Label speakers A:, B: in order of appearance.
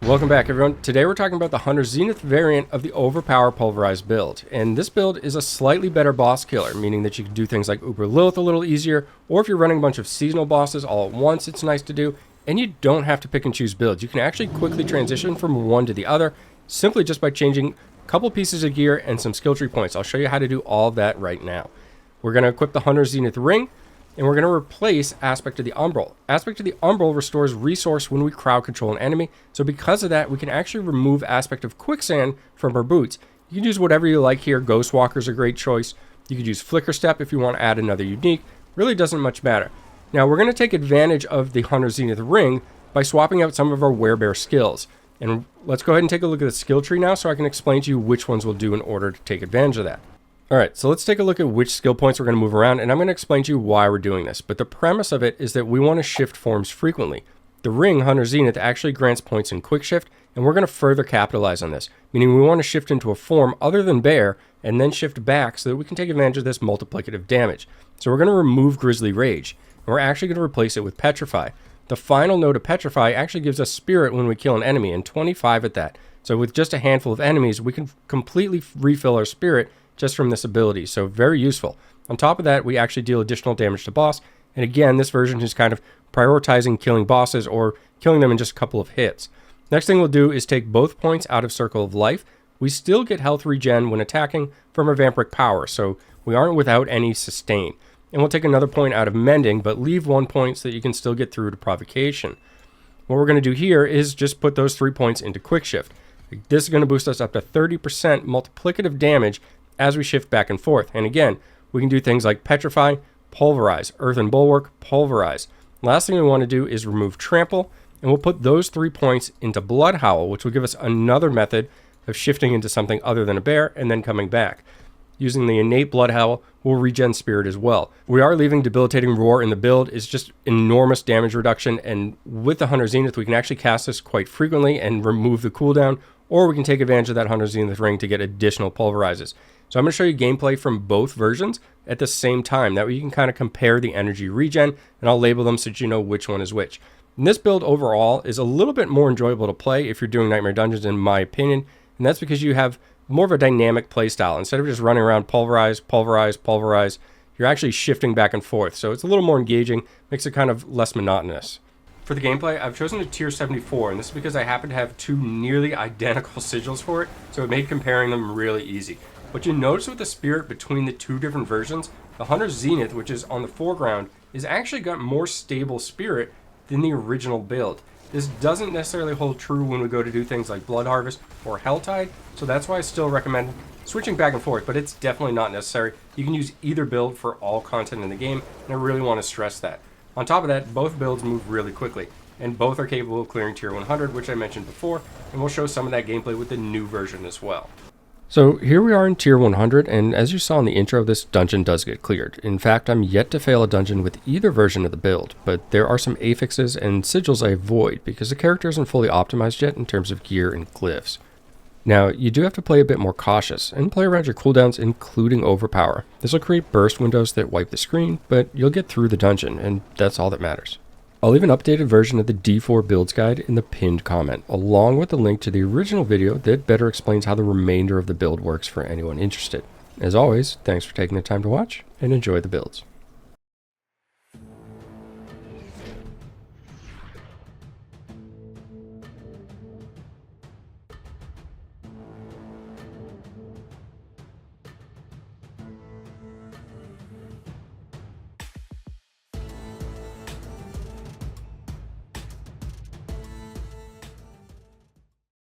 A: Welcome back, everyone. Today we're talking about the Hunter Zenith variant of the Overpower Pulverize build. And this build is a slightly better boss killer, meaning that you can do things like Uber Lilith a little easier, or if you're running a bunch of seasonal bosses all at once, it's nice to do. And you don't have to pick and choose builds. You can actually quickly transition from one to the other, simply just by changing a couple pieces of gear and some skill tree points. I'll show you how to do all of that right now. We're going to equip the Hunter Zenith ring, and we're going to replace Aspect of the Umbral. Aspect of the Umbral restores resource when we crowd control an enemy, so because of that, we can actually remove Aspect of Quicksand from our boots. You can use whatever you like here. Ghost Walker's a great choice. You could use Flicker Step if you want to add another unique. Really doesn't much matter. Now, we're going to take advantage of the Hunter Zenith ring by swapping out some of our Werebear skills. And let's go ahead and take a look at the skill tree now so I can explain to you which ones will do in order to take advantage of that. Alright, so let's take a look at which skill points we're going to move around, and I'm going to explain to you why we're doing this. But the premise of it is that we want to shift forms frequently. The ring, Hunter Zenith, actually grants points in quick shift, and we're going to further capitalize on this. Meaning we want to shift into a form other than bear, and then shift back so that we can take advantage of this multiplicative damage. So we're going to remove Grizzly Rage, and we're actually going to replace it with Petrify. The final node of Petrify actually gives us Spirit when we kill an enemy, and 25 at that. So with just a handful of enemies, we can completely refill our Spirit just from this ability, so very useful. On top of that, we actually deal additional damage to boss, and again, this version is kind of prioritizing killing bosses or killing them in just a couple of hits. Next thing we'll do is take both points out of Circle of Life. We still get health regen when attacking from our vampiric power, so we aren't without any sustain. And we'll take another point out of Mending, but leave 1 point so that you can still get through to Provocation. What we're going to do here is just put those 3 points into Quick Shift. This is going to boost us up to 30% multiplicative damage as we shift back and forth. And again, we can do things like Petrify, Pulverize, Earthen Bulwark, Pulverize. Last thing we want to do is remove Trample, and we'll put those 3 points into Blood Howl, which will give us another method of shifting into something other than a bear and then coming back. Using the innate Blood Howl, we'll regen Spirit as well. We are leaving Debilitating Roar in the build. It's just enormous damage reduction, and with the Hunter Zenith, we can actually cast this quite frequently and remove the cooldown, or we can take advantage of that Hunter Zenith ring to get additional pulverizes. So I'm going to show you gameplay from both versions at the same time. That way you can kind of compare the energy regen, and I'll label them so that you know which one is which. And this build overall is a little bit more enjoyable to play if you're doing Nightmare Dungeons, in my opinion, and that's because you have more of a dynamic playstyle. Instead of just running around pulverize, pulverize, pulverize, you're actually shifting back and forth. So it's a little more engaging, makes it kind of less monotonous. For the gameplay, I've chosen a tier 74, and this is because I happen to have two nearly identical sigils for it, so it made comparing them really easy. What you notice with the Spirit between the two different versions, the Hunter Zenith, which is on the foreground, is actually got more stable Spirit than the original build. This doesn't necessarily hold true when we go to do things like Blood Harvest or Helltide, so that's why I still recommend switching back and forth, but it's definitely not necessary. You can use either build for all content in the game, and I really want to stress that. On top of that, both builds move really quickly, and both are capable of clearing tier 100, which I mentioned before, and we'll show some of that gameplay with the new version as well. So here we are in tier 100, and as you saw in the intro, this dungeon does get cleared. In fact, I'm yet to fail a dungeon with either version of the build, but there are some affixes and sigils I avoid because the character isn't fully optimized yet in terms of gear and glyphs. Now, you do have to play a bit more cautious and play around your cooldowns, including Overpower. This will create burst windows that wipe the screen, but you'll get through the dungeon, and that's all that matters. I'll leave an updated version of the D4 builds guide in the pinned comment, along with a link to the original video that better explains how the remainder of the build works for anyone interested. As always, thanks for taking the time to watch, and enjoy the builds.